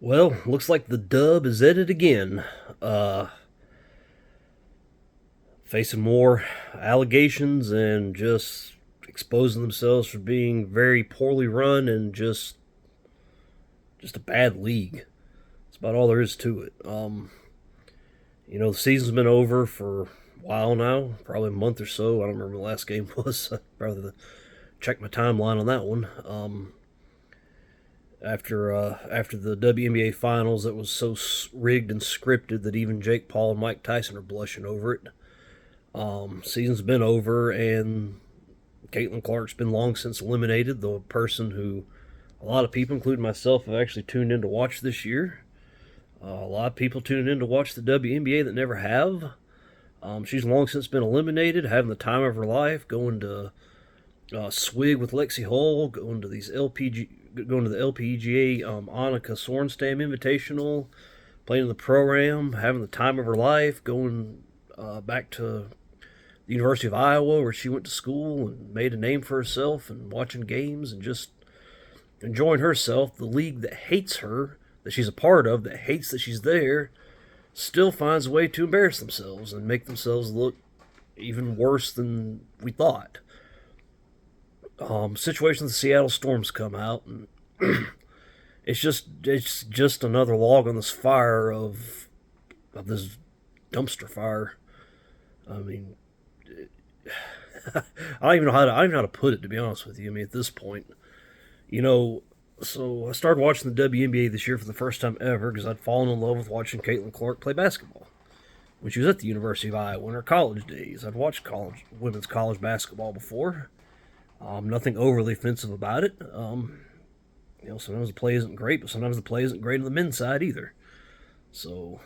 Well, looks like the dub is at it again. Uh, Facing more allegations and just exposing themselves for being very poorly run and just a bad league. That's about all there is to it. The season's been over for a while now, probably a month or so. I don't remember the last game was. Probably check my timeline on that one. After the WNBA finals that was so rigged and scripted that even Jake Paul and Mike Tyson are blushing over it. Season's been over, and Caitlin Clark's been long since eliminated. The person who a lot of people, including myself, have actually tuned in to watch this year. A lot of people tuned in to watch the WNBA that never have. She's long since been eliminated, having the time of her life, going to swig with Lexi Hull, going to the LPGA Annika Sorenstam Invitational, playing in the program, having the time of her life, going back to the University of Iowa where she went to school and made a name for herself, and watching games and just enjoying herself. The league that hates her, that she's a part of, that hates that she's there, still finds a way to embarrass themselves and make themselves look even worse than we thought. Situation the Seattle Storms come out, and it's just another log on this fire of this dumpster fire. I mean, I don't even know how to put it, to be honest with you. I mean, at this point, you know, so I started watching the WNBA this year for the first time ever because I'd fallen in love with watching Caitlin Clark play basketball when she was at the University of Iowa in her college days. I'd watched women's college basketball before. Nothing overly offensive about it. Sometimes the play isn't great, but sometimes the play isn't great on the men's side either. So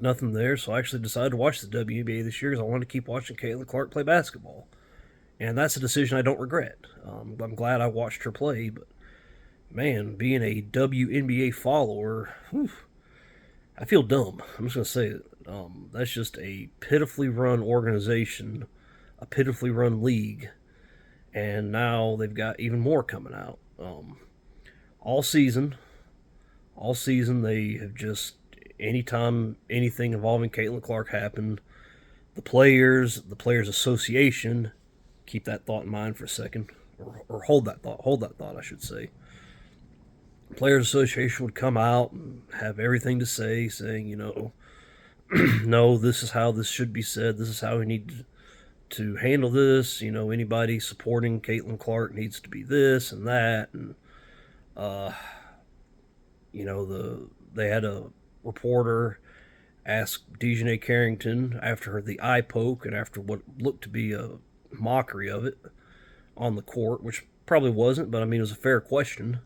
nothing there. So I actually decided to watch the WNBA this year because I wanted to keep watching Caitlin Clark play basketball, and that's a decision I don't regret. I'm glad I watched her play, but man, being a WNBA follower, whew, I feel dumb. I'm just gonna say it. That's just a pitifully run organization, a pitifully run league, and now they've got even more coming out. All season, all season they have just anytime anything involving Caitlin Clark happened, the players association, keep that thought in mind for a second, or hold that thought, I should say. Players Association would come out and have everything to say, saying, no, this is how this should be said. This is how we need to handle this. Anybody supporting Caitlin Clark needs to be this and that, and uh, they had a reporter ask Dejanay Carrington after the eye poke and after what looked to be a mockery of it on the court, which probably wasn't, but I mean it was a fair question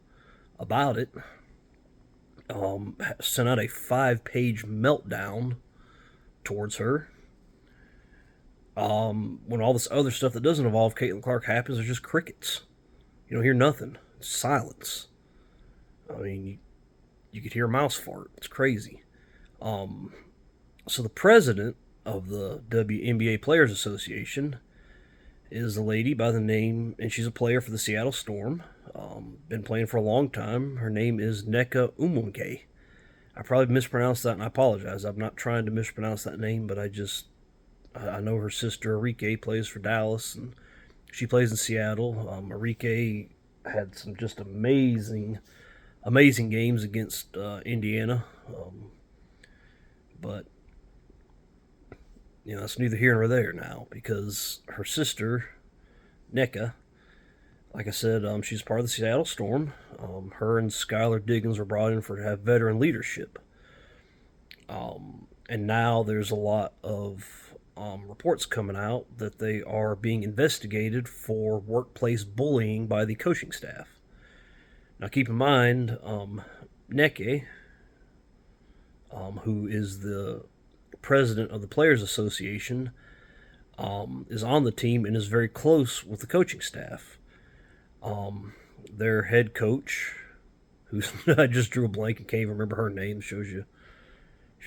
about it. Sent out a 5-page meltdown towards her. When all this other stuff that doesn't involve Caitlin Clark happens, there's just crickets. You don't hear nothing. It's silence. I mean, you could hear a mouse fart. It's crazy. So the president of the WNBA Players Association is a lady by the name, and she's a player for the Seattle Storm. Been playing for a long time. Her name is Neka Umunke. I probably mispronounced that, and I apologize. I'm not trying to mispronounce that name, but I know her sister Enrique plays for Dallas, and she plays in Seattle. Enrique had some just amazing games against Indiana, but that's neither here nor there now because her sister Neka, like I said, she's part of the Seattle Storm. Her and Skylar Diggins were brought in to have veteran leadership. And now there's a lot of reports coming out that they are being investigated for workplace bullying by the coaching staff. Now, keep in mind, Neke, who is the president of the Players Association, is on the team and is very close with the coaching staff. Their head coach, who's I just drew a blank and can't even remember her name, shows you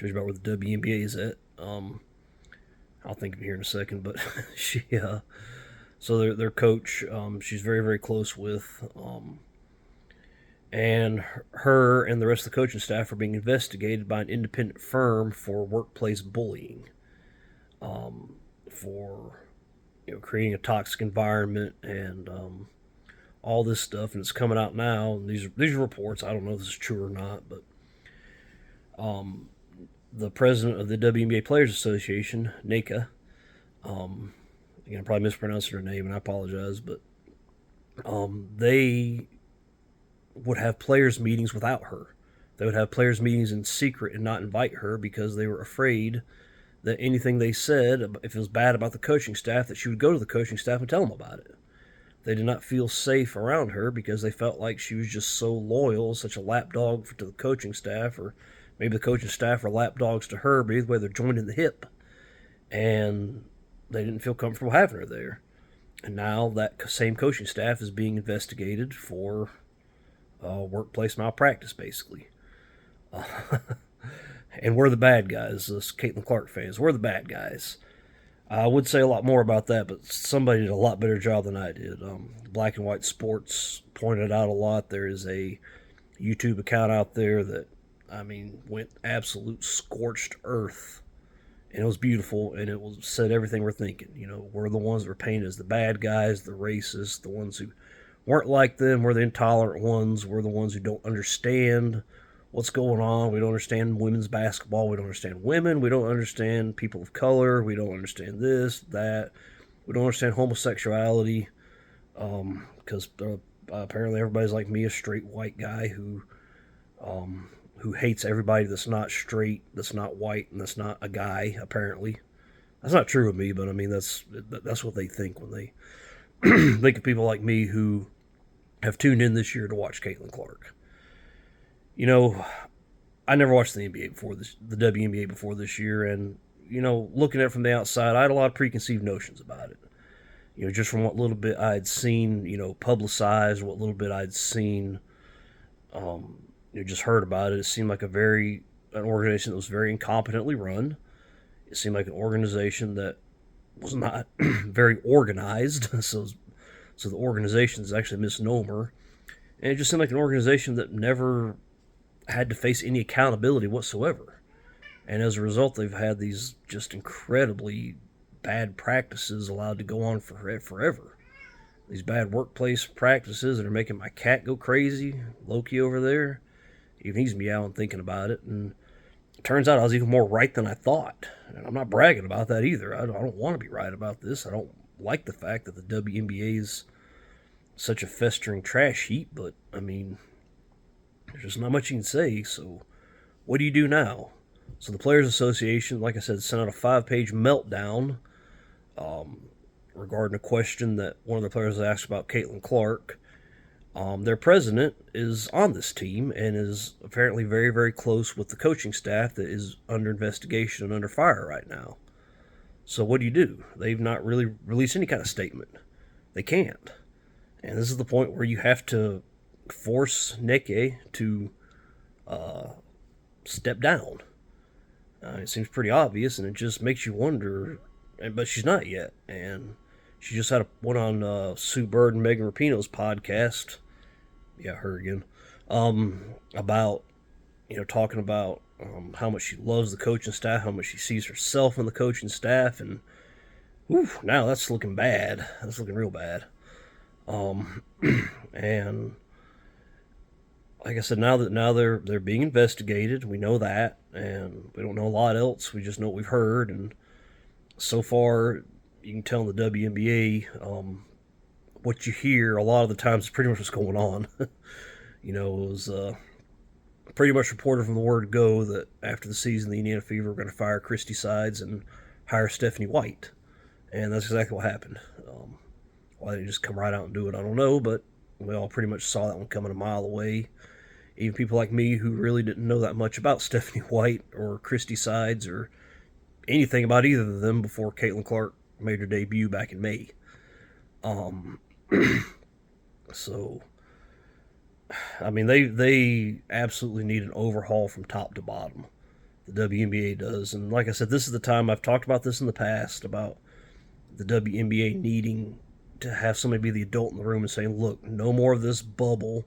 about where the WNBA is at. I'll think of it here in a second, but so their coach, she's very very close with, and her and the rest of the coaching staff are being investigated by an independent firm for workplace bullying, for creating a toxic environment and all this stuff. And it's coming out now. And these are reports. I don't know if this is true or not, but the president of the WNBA Players Association, Nika, again, I'm probably mispronouncing her name, and I apologize, but they would have players' meetings without her. They would have players' meetings in secret and not invite her because they were afraid that anything they said, if it was bad about the coaching staff, that she would go to the coaching staff and tell them about it. They did not feel safe around her because they felt like she was just so loyal, such a lapdog to the coaching staff, or maybe the coaching staff are lapdogs to her, but either way, they're joined in the hip. And they didn't feel comfortable having her there. And now that same coaching staff is being investigated for workplace malpractice, basically. And we're the bad guys, us Caitlin Clark fans. We're the bad guys. I would say a lot more about that, but somebody did a lot better job than I did. Black and White Sports pointed out a lot. There is a YouTube account out there that, went absolute scorched earth. And it was beautiful, and it said everything we're thinking. We're the ones that were painted as the bad guys, the racists, the ones who weren't like them. We're the intolerant ones. We're the ones who don't understand what's going on. We don't understand women's basketball. We don't understand women. We don't understand people of color. We don't understand this, that. We don't understand homosexuality because apparently everybody's like me, a straight white guy who hates everybody that's not straight, that's not white, and that's not a guy. Apparently, that's not true of me, but that's what they think when they think of people like me who have tuned in this year to watch Caitlin Clark. I never watched the NBA before the WNBA before this year, and looking at it from the outside, I had a lot of preconceived notions about it. Just from what little bit I had seen, publicized, what little bit I'd seen, just heard about it. It seemed like an organization that was very incompetently run. It seemed like an organization that was not very organized. So the organization is actually a misnomer, and it just seemed like an organization that never had to face any accountability whatsoever. And as a result, they've had these just incredibly bad practices allowed to go on forever. These bad workplace practices that are making my cat go crazy. Loki over there, even he's meowing thinking about it. And it turns out I was even more right than I thought. And I'm not bragging about that either. I don't want to be right about this. I don't like the fact that the WNBA is such a festering trash heap, but there's just not much you can say. So what do you do now? So the Players Association, like I said, sent out a 5-page meltdown regarding a question that one of the players asked about Caitlin Clark. Their president is on this team and is apparently very, very close with the coaching staff that is under investigation and under fire right now. So what do? They've not really released any kind of statement. They can't. And this is the point where you have to force Neke to step down. It seems pretty obvious, and it just makes you wonder. But she's not yet, and she just had one on Sue Bird and Megan Rapinoe's podcast. Yeah, her again. About talking about how much she loves the coaching staff, how much she sees herself in the coaching staff, and now that's looking bad. That's looking real bad. And like I said, now they're being investigated. We know that, and we don't know a lot else. We just know what we've heard, and so far, you can tell in the WNBA, what you hear a lot of the times is pretty much what's going on. It was pretty much reported from the word go that after the season, the Indiana Fever were going to fire Christy Sides and hire Stephanie White, and that's exactly what happened. Why they just come right out and do it, I don't know, but we all pretty much saw that one coming a mile away. Even people like me who really didn't know that much about Stephanie White or Christy Sides or anything about either of them before Caitlin Clark made her debut back in May. So, they absolutely need an overhaul from top to bottom. The WNBA does. And like I said, this is the time, I've talked about this in the past, about the WNBA needing to have somebody be the adult in the room and saying, look, no more of this bubble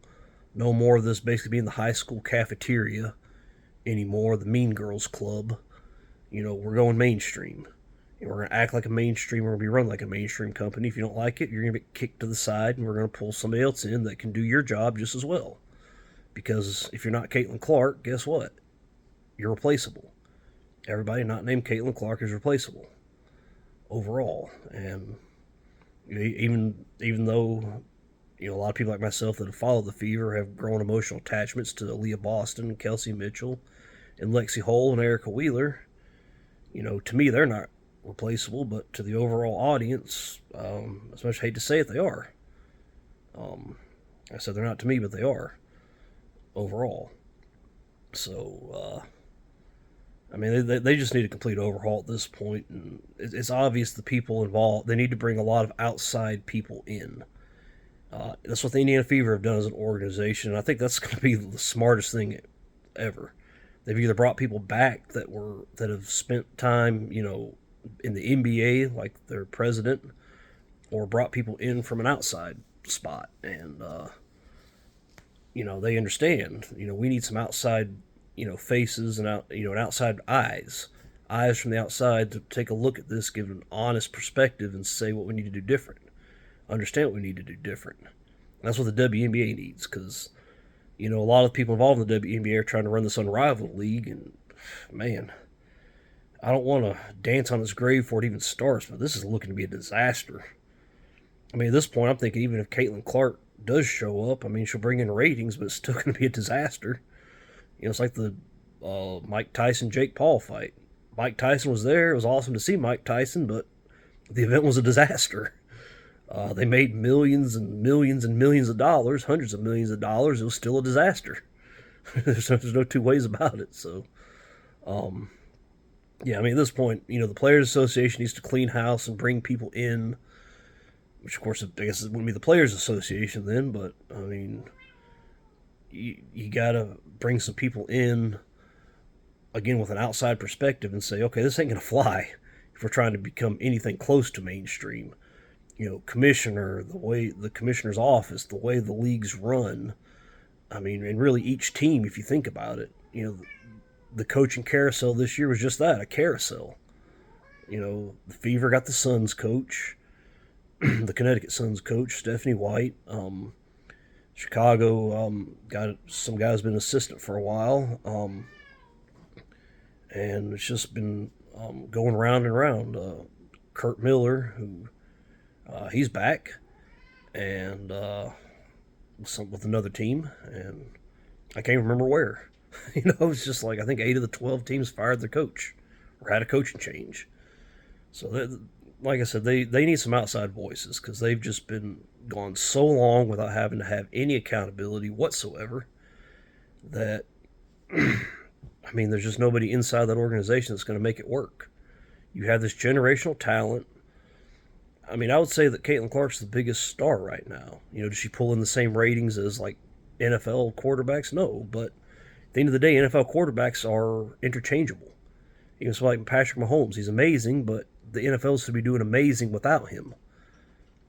No more of this basically being the high school cafeteria anymore, the Mean Girls Club. We're going mainstream. We're going to act like a mainstream. We're going to be run like a mainstream company. If you don't like it, you're going to get kicked to the side, and we're going to pull somebody else in that can do your job just as well. Because if you're not Caitlin Clark, guess what? You're replaceable. Everybody not named Caitlin Clark is replaceable overall. And even though a lot of people like myself that have followed the Fever have grown emotional attachments to Leah Boston and Kelsey Mitchell and Lexi Hull and Erica Wheeler, to me they're not replaceable, but to the overall audience, as much hate to say it, they are. I said they're not to me, but they are overall. So, they just need a complete overhaul at this point, and it's obvious the people involved, they need to bring a lot of outside people in. That's what the Indiana Fever have done as an organization, and I think that's going to be the smartest thing ever. They've either brought people back that have spent time, in the NBA, like their president, or brought people in from an outside spot, and they understand. We need some outside, faces and and outside eyes from the outside to take a look at this, give an honest perspective, and say what we need to do different. Understand what we need to do different. And that's what the WNBA needs, because a lot of people involved in the WNBA are trying to run this unrivaled league, and man, I don't want to dance on this grave before it even starts, but this is looking to be a disaster. At this point, I'm thinking even if Caitlin Clark does show up, she'll bring in ratings, but it's still going to be a disaster. It's like the Mike Tyson Jake Paul fight. Mike Tyson was there. It was awesome to see Mike Tyson, but the event was a disaster. They made millions and millions and millions of dollars, hundreds of millions of dollars. It was still a disaster. there's no two ways about it. So, at this point, the Players Association needs to clean house and bring people in, which, of course, I guess it wouldn't be the Players Association then, but, you got to bring some people in, again, with an outside perspective and say, okay, this ain't going to fly if we're trying to become anything close to mainstream. Commissioner, the way the commissioner's office, the way the league's run. And really each team, if you think about it, the coaching carousel this year was just that, a carousel. The Fever got the Suns coach, the Connecticut Suns coach, Stephanie White. Chicago got some guy who's been an assistant for a while. And it's just been going round and round. Kurt Miller, who he's back, and with another team, and I can't remember where. It's just like I think 8 of the 12 teams fired their coach or had a coaching change. So, like I said, they need some outside voices, because they've just been gone so long without having to have any accountability whatsoever that there's just nobody inside that organization that's going to make it work. You have this generational talent. I would say that Caitlin Clark's the biggest star right now. Does she pull in the same ratings as like NFL quarterbacks? No, but at the end of the day, NFL quarterbacks are interchangeable. It's like Patrick Mahomes. He's amazing, but the NFL should be doing amazing without him.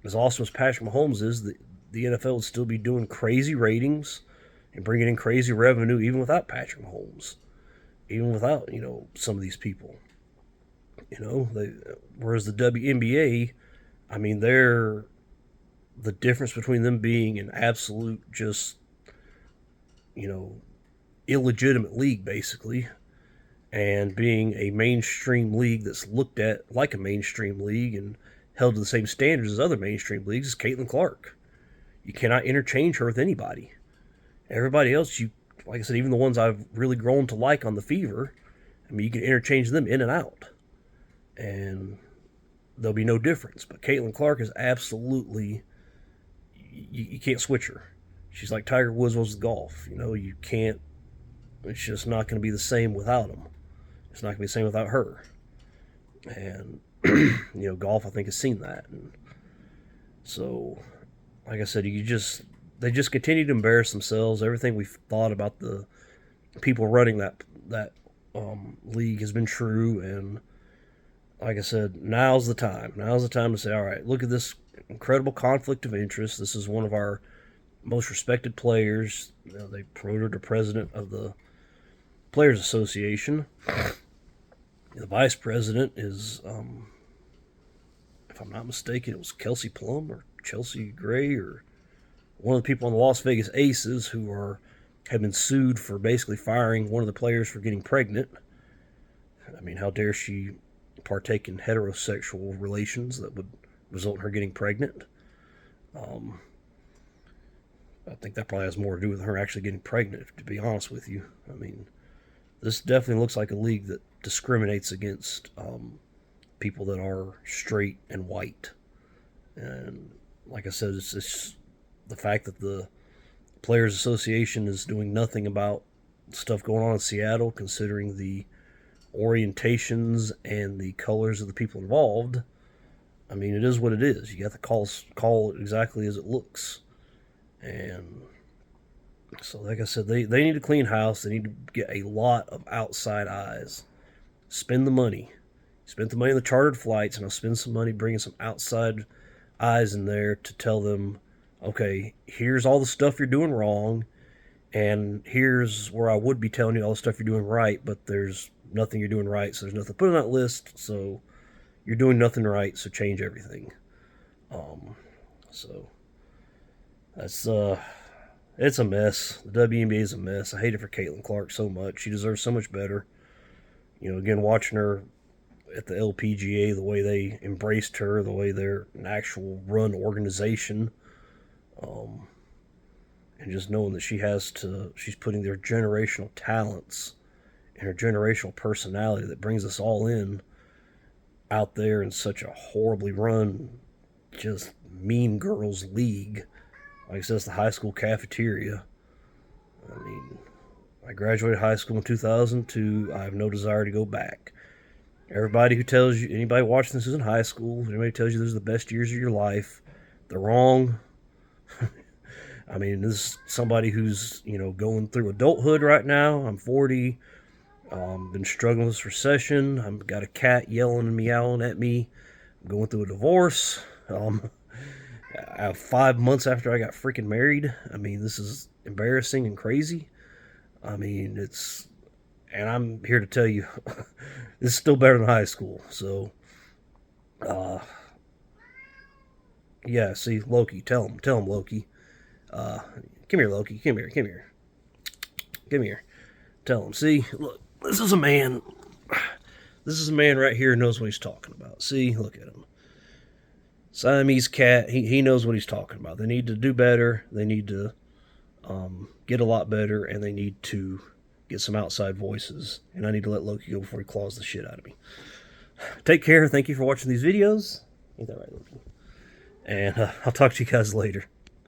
As awesome as Patrick Mahomes is, the NFL would still be doing crazy ratings and bringing in crazy revenue even without Patrick Mahomes, even without some of these people. Whereas the WNBA, they're the difference between them being an absolute just illegitimate league basically, and being a mainstream league that's looked at like a mainstream league and held to the same standards as other mainstream leagues, is Caitlin Clark. You cannot interchange her with anybody. Everybody else, like I said, even the ones I've really grown to like on the Fever, you can interchange them in and out, and there'll be no difference. But Caitlin Clark is absolutely, you can't switch her. She's like Tiger Woods was with golf. You can't, it's just not going to be the same without him. It's not going to be the same without her. And, golf, I think, has seen that. And so, like I said, they just continue to embarrass themselves. Everything we've thought about the people running that league has been true. And like I said, now's the time. Now's the time to say, all right, look at this incredible conflict of interest. This is one of our most respected players. You know, they promoted her to president of the Players Association. The vice president is, if I'm not mistaken, it was Kelsey Plum or Chelsea Gray or one of the people on the Las Vegas Aces who have been sued for basically firing one of the players for getting pregnant. I mean, how dare she partake in heterosexual relations that would result in her getting pregnant? Um, I think that probably has more to do with her actually getting pregnant, to be honest with you. I mean, this definitely looks like a league that discriminates against people that are straight and white. And like I said, it's the fact that the Players Association is doing nothing about stuff going on in Seattle, considering the orientations and the colors of the people involved. I mean, it is what it is. You got to call it exactly as it looks. And so, like I said, they need to clean house. They need to get a lot of outside eyes. Spend the money. Spend the money on the chartered flights, and I'll spend some money bringing some outside eyes in there to tell them, okay, here's all the stuff you're doing wrong, and here's where I would be telling you all the stuff you're doing right, but there's nothing you're doing right, so there's nothing put on that list, so you're doing nothing right, so change everything. So that's it's a mess. The WNBA is a mess. I hate it for Caitlin Clark so much. She deserves so much better. You know, again, watching her at the LPGA, the way they embraced her, the way they're an actual run organization, and just knowing that she's putting their generational talents and her generational personality that brings us all in out there in such a horribly run, just mean girls league. Like I said, it's the high school cafeteria. I mean, I graduated high school in 2002. I have no desire to go back. Everybody who tells you, anybody watching this is in high school, anybody tells you these are the best years of your life, they're wrong. I mean, this is somebody who's, going through adulthood right now. I'm 40. Been struggling with this recession. I've got a cat yelling and meowing at me. I'm going through a divorce. I have 5 months after I got freaking married. I mean, this is embarrassing and crazy. I mean, and I'm here to tell you, this is still better than high school. So, yeah, see, Loki, tell him, Loki. Come here, Loki, come here. Tell him, see, look, this is a man right here who knows what he's talking about. See, look at him. Siamese cat, he knows what he's talking about. They need to do better. They need to get a lot better, and they need to get some outside voices. And I need to let Loki go before he claws the shit out of me. Take care. Thank you for watching these videos. Ain't that right, Loki? And I'll talk to you guys later.